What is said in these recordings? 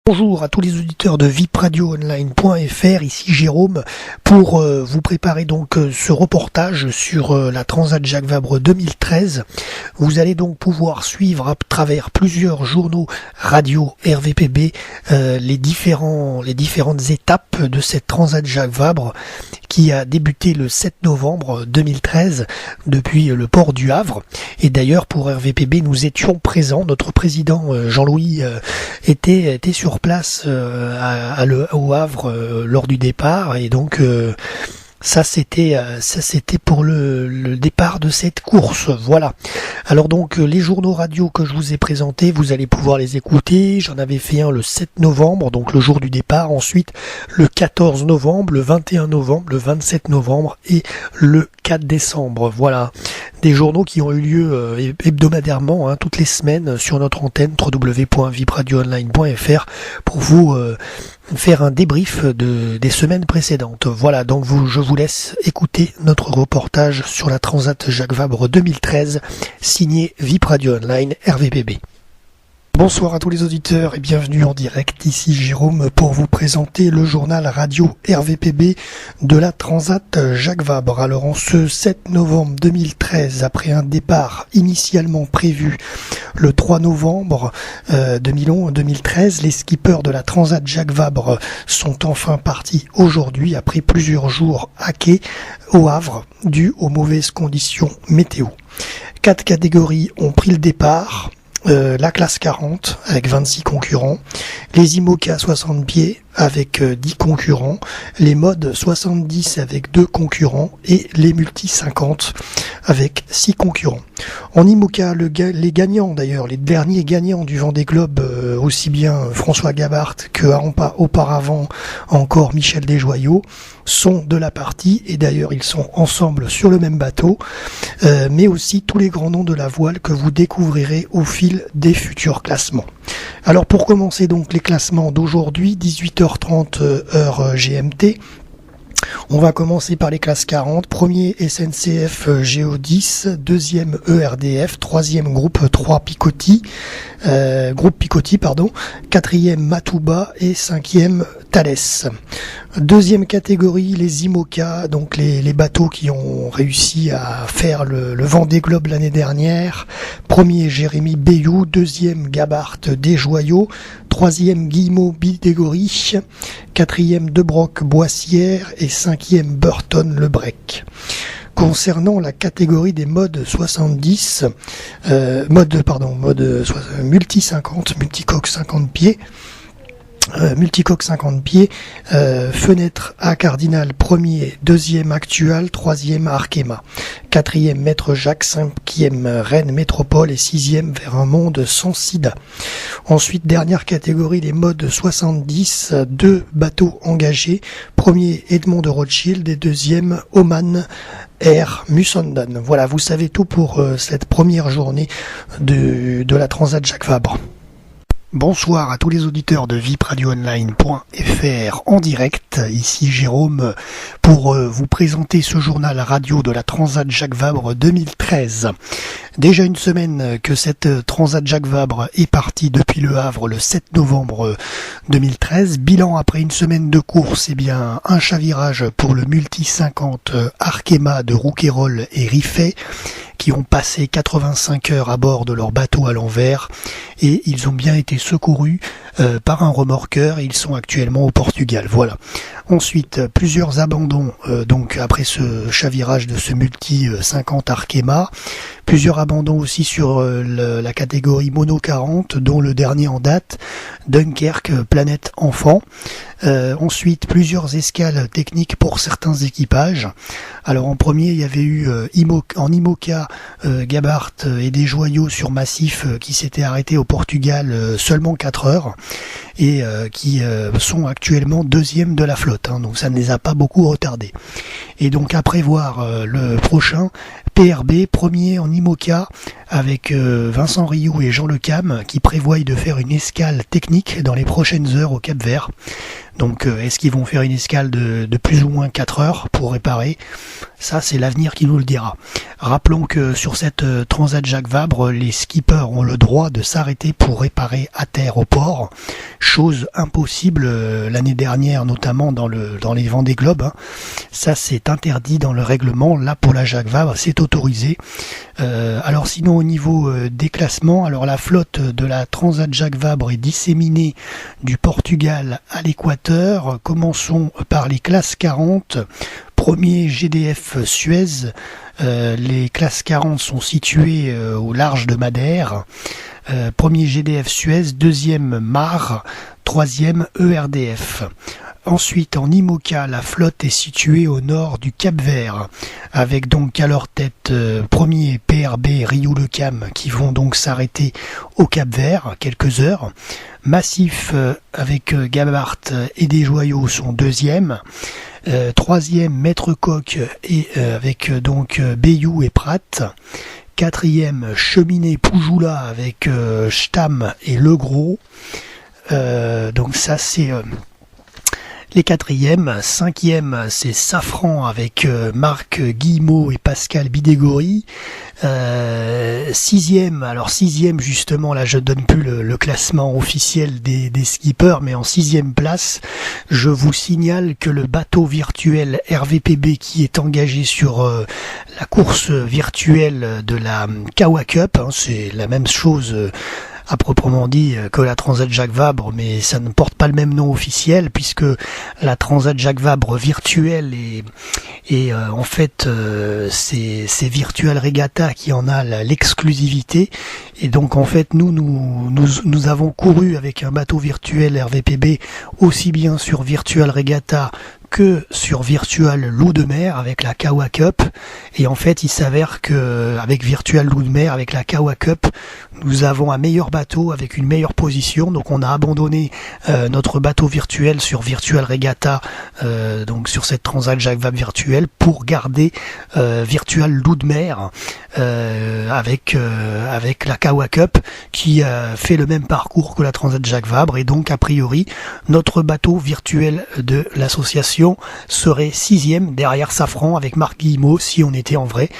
Bonjour à tous les auditeurs de vipradioonline.fr, ici Jérôme pour vous préparer donc ce reportage sur la Transat Jacques Vabre 2013. Vous allez donc pouvoir suivre à travers plusieurs journaux radio RVPB les différentes étapes de cette Transat Jacques Vabre qui a débuté le 7 novembre 2013 depuis le port du Havre. Et d'ailleurs pour RVPB nous étions présents, notre président Jean-Louis était sur place au Havre lors du départ, et donc ça c'était pour le départ de cette course. Voilà. Alors donc les journaux radio que je vous ai présentés, vous allez pouvoir les écouter. J'en avais fait un le 7 novembre, donc le jour du départ, ensuite le 14 novembre, le 21 novembre, le 27 novembre et le 4 décembre. Voilà. Des journaux qui ont eu lieu hebdomadairement, toutes les semaines sur notre antenne www.vipradioonline.fr pour vous faire un débrief des semaines précédentes. Voilà, donc je vous laisse écouter notre reportage sur la Transat Jacques Vabre 2013, signé Vip Radio Online RVPB. Bonsoir à tous les auditeurs et bienvenue en direct, ici Jérôme pour vous présenter le journal radio RVPB de la Transat Jacques Vabre. Alors en ce 7 novembre 2013, après un départ initialement prévu le 3 novembre 2013, les skippers de la Transat Jacques Vabre sont enfin partis aujourd'hui après plusieurs jours à quai au Havre dû aux mauvaises conditions météo. 4 catégories ont pris le départ. La classe 40 avec 26 concurrents, les IMOCA 60 pieds avec 10 concurrents, les modes 70 avec 2 concurrents et les multi 50 avec 6 concurrents. En IMOCA, les gagnants d'ailleurs, les derniers gagnants du Vendée Globe, aussi bien François Gabart que auparavant encore Michel Desjoyaux, sont de la partie, et d'ailleurs ils sont ensemble sur le même bateau, mais aussi tous les grands noms de la voile que vous découvrirez au fil des futurs classements. Alors pour commencer donc les classements d'aujourd'hui, 18h30 heure GMT, on va commencer par les classes 40, premier SNCF GO10, deuxième ERDF, troisième groupe Picoty, quatrième Matouba et cinquième Thales. Deuxième catégorie, les IMOCA, donc les bateaux qui ont réussi à faire le Vendée Globe l'année dernière. Premier Jérémy Bayou, deuxième Gabart Desjoyaux, troisième Guillemot Bidégory, quatrième Debroc Boissière et cinquième Burton Lebrec. Concernant la catégorie des modes 70, multi 50, multicoque 50 pieds, fenêtre à Cardinal premier, deuxième Actual, troisième Arkema, quatrième Maître Jacques, cinquième Rennes Métropole et sixième Vers un monde sans sida. Ensuite, dernière catégorie, les modes 70, deux bateaux engagés, premier Edmond de Rothschild et deuxième Oman Air Musondan. Voilà, vous savez tout pour cette première journée de la Transat Jacques Vabre. Bonsoir à tous les auditeurs de vipradioonline.fr en direct, ici Jérôme pour vous présenter ce journal radio de la Transat Jacques Vabre 2013. Déjà une semaine que cette Transat Jacques Vabre est partie depuis le Havre le 7 novembre 2013. Bilan après une semaine de course, un chavirage pour le multi 50 Arkema de Rouquayrol et Riffet, qui ont passé 85 heures à bord de leur bateau à l'envers, et ils ont bien été secourus par un remorqueur et ils sont actuellement au Portugal. Voilà. Ensuite, plusieurs abandons donc après ce chavirage de ce multi 50 Arkema, plusieurs abandons aussi sur la catégorie mono 40, dont le dernier en date, Dunkerque Planète Enfant. Ensuite, plusieurs escales techniques pour certains équipages. Alors en premier, il y avait eu en IMOCA Gabart et Desjoyaux sur Massif qui s'étaient arrêtés au Portugal seulement 4 heures et qui sont actuellement deuxième de la flotte. Donc ça ne les a pas beaucoup retardés. Et donc à prévoir le prochain, PRB, premier en IMOCA, avec Vincent Rioux et Jean Le Cam, qui prévoient de faire une escale technique dans les prochaines heures au Cap-Vert. Donc est-ce qu'ils vont faire une escale de plus ou moins 4 heures pour réparer? Ça, c'est l'avenir qui nous le dira. Rappelons que sur cette Transat Jacques Vabre, les skippers ont le droit de s'arrêter pour réparer à terre au port, chose impossible l'année dernière, notamment dans les Vendée Globe. Hein. Ça, c'est interdit dans le règlement. Là, pour la Jacques Vabre, c'est autorisé. Alors sinon, au niveau des classements, alors la flotte de la Transat Jacques Vabre est disséminée du Portugal à l'Équateur. Commençons par les classes 40. Premier GDF Suez, les classes 40 sont situées au large de Madère. Premier GDF Suez, deuxième MAR, troisième ERDF. Ensuite, en IMOCA, la flotte est située au nord du Cap-Vert, avec donc à leur tête premier PRB Riou-le-Cam qui vont donc s'arrêter au Cap-Vert quelques heures. Massif avec Gabart et des Joyaux sont deuxième. Troisième Maître Coq et avec donc Bayou et Pratt. Quatrième Cheminée Poujoula avec Stam et Le Gros. Donc ça c'est les quatrièmes. Cinquième c'est Safran avec Marc Guillemot et Pascal Bidégory. Sixième justement, là je donne plus le classement officiel des skippers, mais en sixième place, je vous signale que le bateau virtuel RVPB qui est engagé sur la course virtuelle de la Kawa Cup, hein, c'est la même chose à proprement dit que la Transat Jacques Vabre, mais ça ne porte pas le même nom officiel puisque la Transat Jacques Vabre virtuelle et en fait c'est Virtual Regatta qui en a l'exclusivité, et donc en fait nous avons couru avec un bateau virtuel RVPB aussi bien sur Virtual Regatta que sur Virtual Loup de Mer avec la Kawa Cup, et en fait il s'avère que avec Virtual Loup de Mer avec la Kawa Cup nous avons un meilleur bateau avec une meilleure position, donc on a abandonné notre bateau virtuel sur Virtual Regatta, donc sur cette Transat Jacques Vabre virtuelle, pour garder Virtual Loup de Mer avec la Kawa Cup qui fait le même parcours que la Transat Jacques Vabre, et donc a priori notre bateau virtuel de l'association serait sixième derrière Safran avec Marc Guillemot si on était en vrai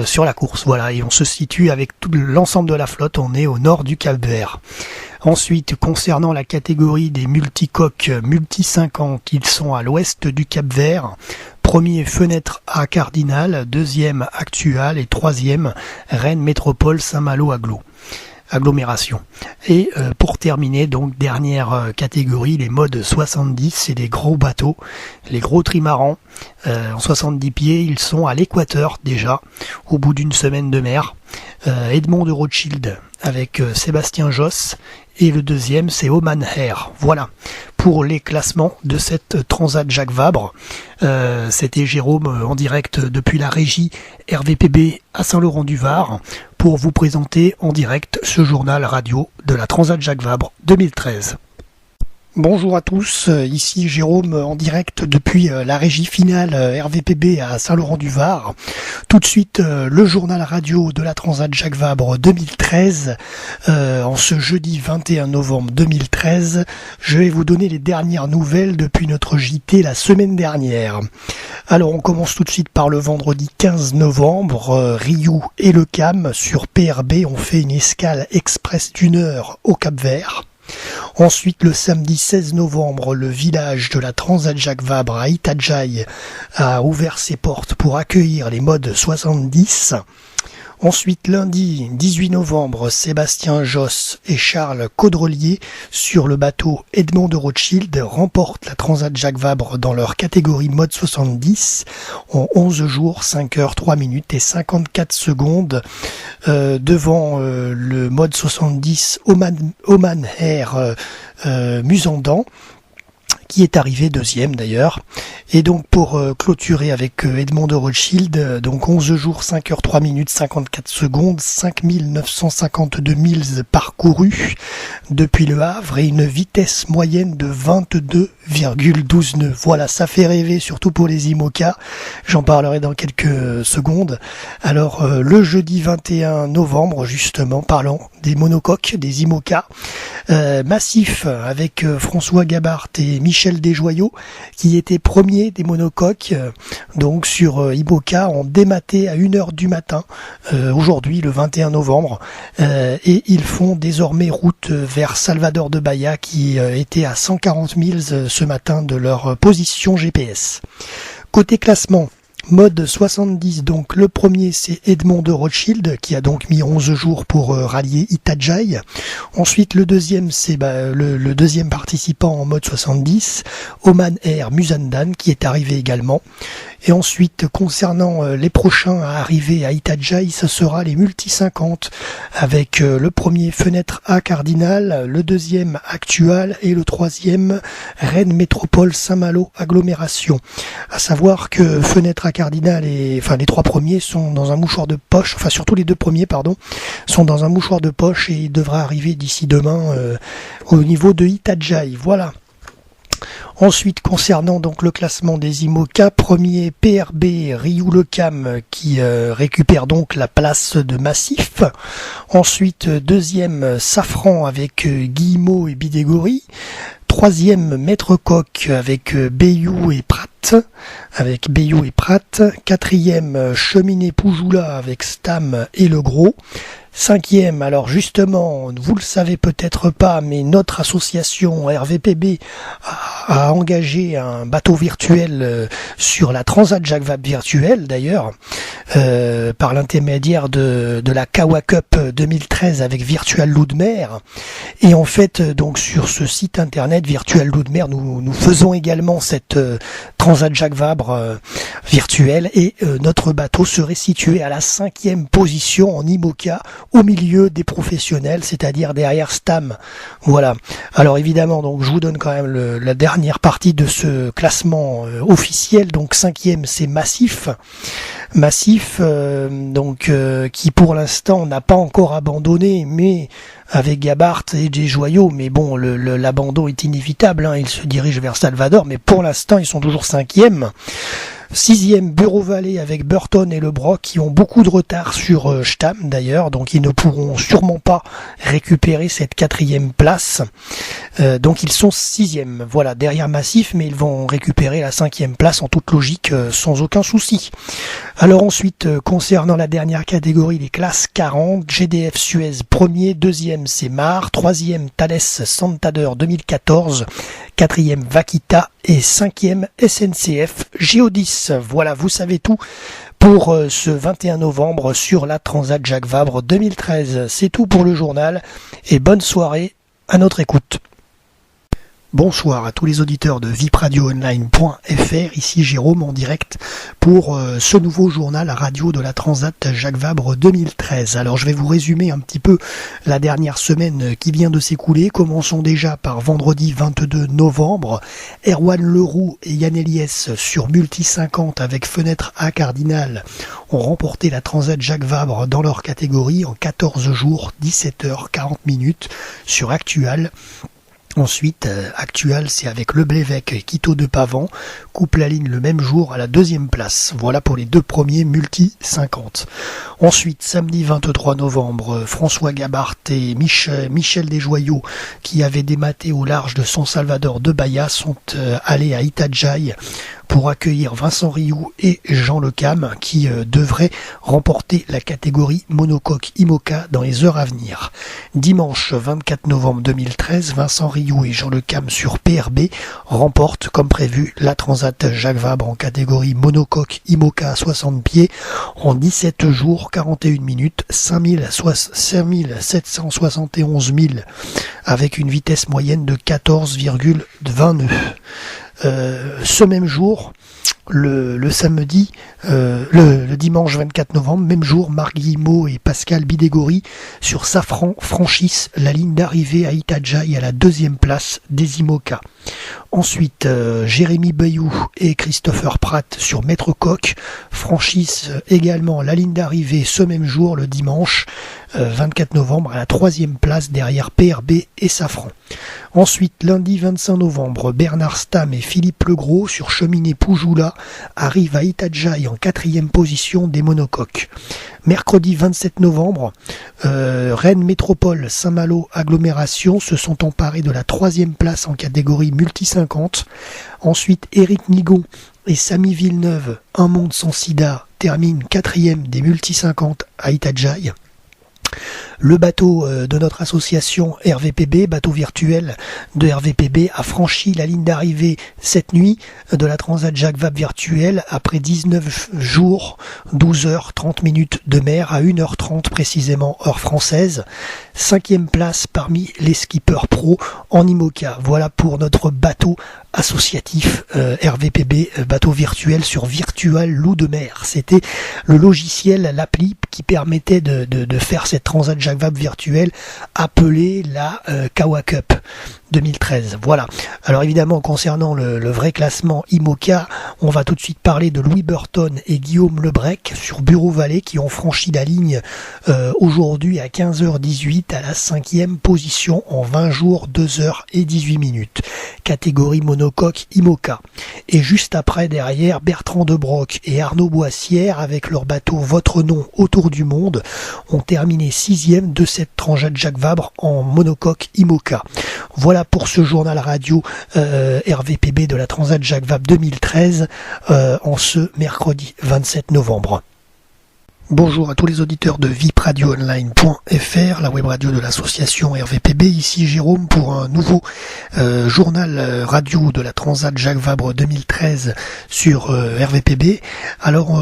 sur la course. Voilà, et on se situe avec tout l'ensemble de la flotte, on est au nord du Cap-Vert. Ensuite, concernant la catégorie des multicoques multi 50, ils sont à l'ouest du Cap-Vert. Premier Fenêtre à Cardinal, deuxième Actual et troisième Rennes Métropole Saint-Malo agglomération. Et pour terminer, donc dernière catégorie, les modes 70, c'est des gros bateaux, les gros trimarans en 70 pieds, ils sont à l'Équateur déjà, au bout d'une semaine de mer. Edmond de Rothschild avec Sébastien Josse, et le deuxième c'est Oman Air. Voilà pour les classements de cette Transat Jacques Vabre. C'était Jérôme en direct depuis la régie RVPB à Saint-Laurent-du-Var pour vous présenter en direct ce journal radio de la Transat Jacques Vabre 2013. Bonjour à tous, ici Jérôme en direct depuis la régie finale RVPB à Saint-Laurent-du-Var. Tout de suite le journal radio de la Transat Jacques Vabre 2013. En ce jeudi 21 novembre 2013, je vais vous donner les dernières nouvelles depuis notre JT la semaine dernière. Alors on commence tout de suite par le vendredi 15 novembre, Riou et le Cam sur PRB ont fait une escale express d'1 heure au Cap-Vert. Ensuite, le samedi 16 novembre, le village de la Transat Jacques Vabre à Itajaï a ouvert ses portes pour accueillir les modes 70. Ensuite, lundi 18 novembre, Sébastien Josse et Charles Caudrelier sur le bateau Edmond de Rothschild remportent la Transat Jacques Vabre dans leur catégorie mode 70 en 11 jours, 5 heures, 3 minutes et 54 secondes devant le mode 70 Oman Air Musandan, qui est arrivé deuxième d'ailleurs. Et donc pour clôturer avec Edmond de Rothschild, donc 11 jours, 5 heures, 3 minutes, 54 secondes, 5952 milles parcourus depuis le Havre et une vitesse moyenne de 22 2,12 nœuds. Voilà, ça fait rêver, surtout pour les IMOCA. J'en parlerai dans quelques secondes. Alors, le jeudi 21 novembre, justement, parlant des monocoques, des IMOCA, massif avec François Gabart et Michel Desjoyaux, qui étaient premiers des monocoques, donc sur IMOCA, en dématé à 1h du matin, aujourd'hui, le 21 novembre, et ils font désormais route vers Salvador de Bahia, qui était à 140 000 ce matin de leur position GPS. Côté classement, mode 70, donc le premier c'est Edmond de Rothschild qui a donc mis 11 jours pour rallier Itajaï. Ensuite le deuxième c'est le deuxième participant en mode 70, Oman Air Musandan qui est arrivé également. Et ensuite, concernant les prochains à arriver à Itajaï, ce sera les Multi 50 avec le premier Fenêtre A Cardinal, le deuxième Actual et le troisième Rennes Métropole Saint-Malo Agglomération. À savoir que Fenêtre A Cardinal et les trois premiers sont dans un mouchoir de poche, enfin surtout les deux premiers sont dans un mouchoir de poche et il devra arriver d'ici demain au niveau de Itajaï. Voilà. Ensuite, concernant donc le classement des IMOCA, premier PRB Rioux-le-Cam qui récupère donc la place de Massif. Ensuite, deuxième Safran avec Guillemot et Bidégory. Troisième Maître Coq avec Bayou et Pratt. Quatrième Cheminée Poujoula avec Stam et Le Gros. Cinquième, alors justement, vous le savez peut-être pas, mais notre association RVPB a engagé un bateau virtuel sur la Transat Jacques Vabre virtuelle d'ailleurs, par l'intermédiaire de la Kawa Cup 2013 avec Virtual Loup de Mer. Et en fait, donc sur ce site internet Virtual Loup de Mer, nous faisons également cette Transat Jacques Vabre virtuelle et notre bateau serait situé à la 5e position en IMOCA au milieu des professionnels, c'est-à-dire derrière Stam. Voilà. Alors évidemment, donc je vous donne quand même la dernière partie de ce classement officiel. Donc 5e, c'est Massif. Qui pour l'instant n'a pas encore abandonné, mais avec Gabart et Desjoyaux, mais bon, l'abandon est inévitable, hein, ils se dirigent vers Salvador, mais pour l'instant ils sont toujours 5e. 6e, Bureau Vallée avec Burton et Le Broc qui ont beaucoup de retard sur Stam d'ailleurs, donc ils ne pourront sûrement pas récupérer cette 4e place. Donc ils sont 6e, voilà, derrière Massif, mais ils vont récupérer la 5e place en toute logique, sans aucun souci. Alors ensuite, concernant la dernière catégorie, les classes 40, GDF Suez premier, deuxième c'est Mar, troisième Thales Santander 2014, quatrième Vaquita et 5e SNCF Géodis. Voilà, vous savez tout pour ce 21 novembre sur la Transat Jacques Vabre 2013. C'est tout pour le journal et bonne soirée à notre écoute. Bonsoir à tous les auditeurs de vipradioonline.fr, ici Jérôme en direct pour ce nouveau journal radio de la Transat Jacques Vabre 2013. Alors je vais vous résumer un petit peu la dernière semaine qui vient de s'écouler. Commençons déjà par vendredi 22 novembre. Erwan Leroux et Yann Eliès sur Multi 50 avec Fenêtre A Cardinal ont remporté la Transat Jacques Vabre dans leur catégorie en 14 jours, 17h40 sur Actual. Ensuite, Actual, c'est avec Le Blévec et Quito de Pavan, coupe la ligne le même jour à la 2e place. Voilà pour les deux premiers Multi 50. Ensuite, samedi 23 novembre, François Gabart et Michel Desjoyaux, qui avaient dématé au large de San Salvador de Bahia, sont allés à Itajaï pour accueillir Vincent Rioux et Jean Lecam qui devraient remporter la catégorie monocoque IMOCA dans les heures à venir. Dimanche 24 novembre 2013, Vincent Rioux et Jean Lecam sur PRB remportent comme prévu la Transat Jacques Vabre en catégorie monocoque IMOCA à 60 pieds en 17 jours 41 minutes 5771 milles avec une vitesse moyenne de 14,20 nœuds. Ce même jour, le samedi, le dimanche 24 novembre, même jour, Marc Guillemot et Pascal Bidégory sur Safran franchissent la ligne d'arrivée à Itajaï à la 2e place des IMOCA. Ensuite, Jérémy Bayou et Christopher Pratt sur Maître Coq franchissent également la ligne d'arrivée ce même jour, le dimanche 24 novembre, à la 3e place derrière PRB et Safran. Ensuite, lundi 25 novembre, Bernard Stamm et Philippe Legros sur Cheminée Poujoula arrivent à Itajaï en 4e position des monocoques. Mercredi 27 novembre, Rennes Métropole Saint-Malo Agglomération se sont emparés de la 3e place en catégorie multi 50. Ensuite, Éric Nigon et Samy Villeneuve, Un Monde Sans Sida, terminent 4e des multi 50 à Itajaï. Le bateau de notre association RVPB, bateau virtuel de RVPB, a franchi la ligne d'arrivée cette nuit de la Transat Jacques Vabre virtuelle après 19 jours, 12 heures 30 minutes de mer à 1h30 précisément heure française. 5e place parmi les skippers pro en IMOCA. Voilà pour notre bateau associatif RVPB, bateau virtuel sur Virtual Loup de Mer. C'était le logiciel, l'appli qui permettait de faire cette Transat Jacques Vabre virtuelle appelée la Kawa Cup 2013. Voilà. Alors évidemment, concernant le vrai classement IMOCA, on va tout de suite parler de Louis Burton et Guillaume Lebrec sur Bureau Vallée qui ont franchi la ligne aujourd'hui à 15h18 à la 5e position en 20 jours, 2h18 minutes. Catégorie monocoque IMOCA. Et juste après, derrière, Bertrand Debroc et Arnaud Boissière avec leur bateau Votre Nom autour du monde ont terminé 6e de cette Transat Jacques Vabre en monocoque IMOCA. Voilà pour ce journal radio RVPB de la Transat Jacques Vabre 2013 en ce mercredi 27 novembre. Bonjour à tous les auditeurs de vipradioonline.fr, la web radio de l'association RVPB. Ici Jérôme pour un nouveau journal radio de la Transat Jacques Vabre 2013 sur RVPB. Alors,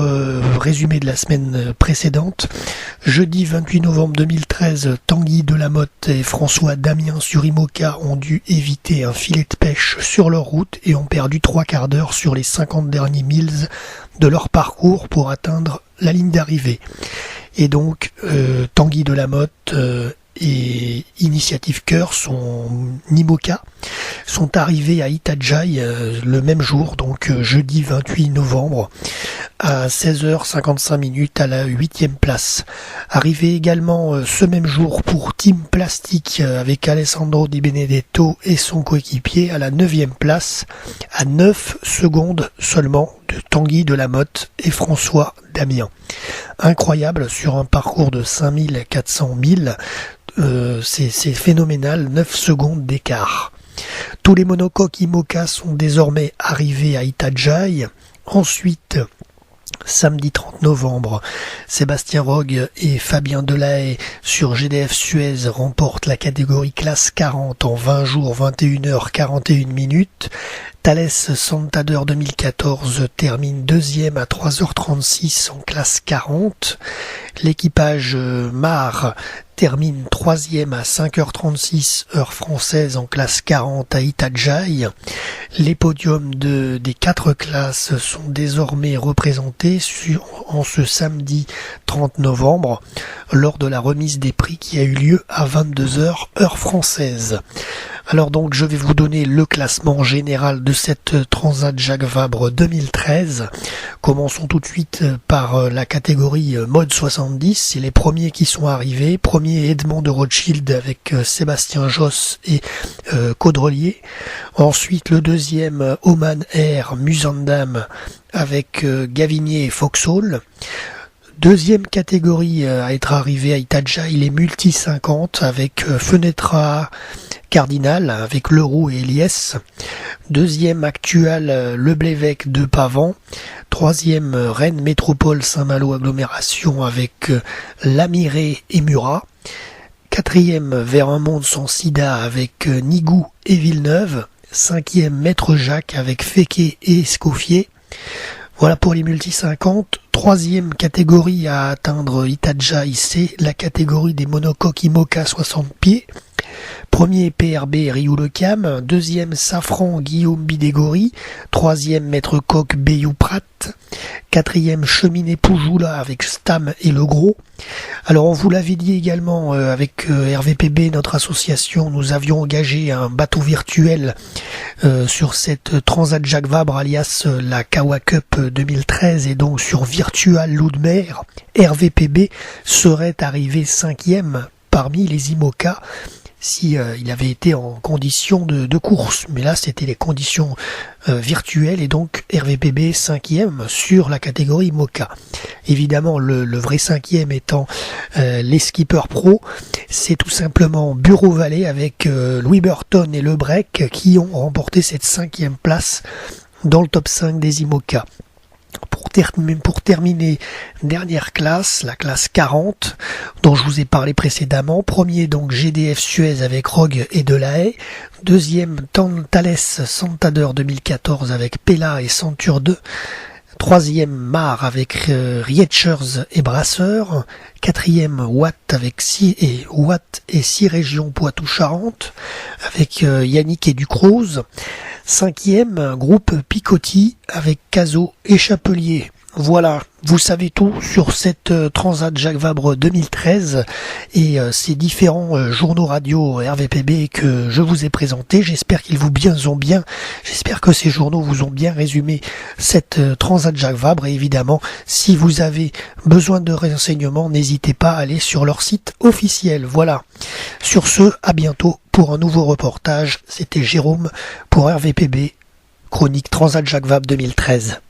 résumé de la semaine précédente. Jeudi 28 novembre 2013, Tanguy Delamotte et François Damien sur IMOCA ont dû éviter un filet de pêche sur leur route et ont perdu 3 quarts d'heure sur les 50 derniers milles de leur parcours pour atteindre la ligne d'arrivée. Et donc Tanguy Delamotte et Initiative Cœur, son IMOCA, sont arrivés à Itajaï le même jour, donc jeudi 28 novembre à 16h55 à la 8e place. Arrivé également ce même jour pour Team Plastique avec Alessandro Di Benedetto et son coéquipier à la 9e place, à 9 secondes seulement de Tanguy Delamotte et François Damien. Incroyable sur un parcours de 5400 milles. C'est phénoménal, 9 secondes d'écart. Tous les monocoques IMOCA sont désormais arrivés à Itajaï. Ensuite, samedi 30 novembre, Sébastien Rogue et Fabien Delahaye sur GDF Suez remportent la catégorie classe 40 en 20 jours, 21h41 minutes. Thales Santander 2014 termine 2e à 3h36 en classe 40. L'équipage Mar termine 3e à 5h36 heure française en classe 40 à Itajaï. Les podiums des 4 classes sont désormais représentés en ce samedi 30 novembre lors de la remise des prix qui a eu lieu à 22h heure française. Alors donc je vais vous donner le classement général de cette Transat Jacques Vabre 2013. Commençons tout de suite par la catégorie mode 70, c'est les premiers qui sont arrivés. Premier Edmond de Rothschild avec Sébastien Josse et Caudrelier. Ensuite le deuxième Oman Air Musandam avec Gavinier et Foxhall. Deuxième catégorie à être arrivée à Itajaï, les multi 50 avec Fenetra Cardinal avec Leroux et Eliès. Deuxième actual Le Blévêque de Pavan. Troisième Rennes Métropole Saint-Malo Agglomération avec Lamiré et Murat. Quatrième Vers un monde sans sida avec Nigou et Villeneuve. Cinquième Maître Jacques avec Féquet et Escoffier. Voilà pour les multi 50. Troisième catégorie à atteindre Itajaï, c'est la catégorie des monocoques IMOCA 60 pieds. Premier PRB Rioux-le-Cam, deuxième Safran Guillaume Bidégory, troisième Maître Coq Bayou Prat, quatrième Cheminée Poujoula avec Stam et Le Gros. Alors on vous l'avait dit également avec RVPB, notre association, nous avions engagé un bateau virtuel sur cette Transat Jacques Vabre alias la Kawa Cup 2013 et donc sur Virtual Loup de Mer, RVPB serait arrivé 5e parmi les IMOCA si il avait été en conditions de course, mais là c'était les conditions virtuelles et donc RVPB 5e sur la catégorie IMOCA. Évidemment le vrai 5e étant les skippers pro, c'est tout simplement Bureau Vallée avec Louis Burton et Le Brec qui ont remporté cette 5e place dans le top 5 des IMOCA. Pour terminer, dernière classe, la classe 40, dont je vous ai parlé précédemment. Premier, donc, GDF Suez avec Rogue et Delahaye. Deuxième, Thales Santander 2014 avec Pella et Centure 2. Troisième, Mar avec Rietschers et Brasseur. Quatrième, Watt avec 6 régions Poitou-Charentes avec Yannick et Ducrozes. Cinquième, groupe Picotti avec Cazot et Chapelier. Voilà, vous savez tout sur cette Transat Jacques Vabre 2013 et ces différents journaux radio RVPB que je vous ai présentés. J'espère j'espère que ces journaux vous ont bien résumé cette Transat Jacques Vabre et évidemment, si vous avez besoin de renseignements, n'hésitez pas à aller sur leur site officiel. Voilà. Sur ce, à bientôt pour un nouveau reportage. C'était Jérôme pour RVPB, chronique Transat Jacques Vabre 2013.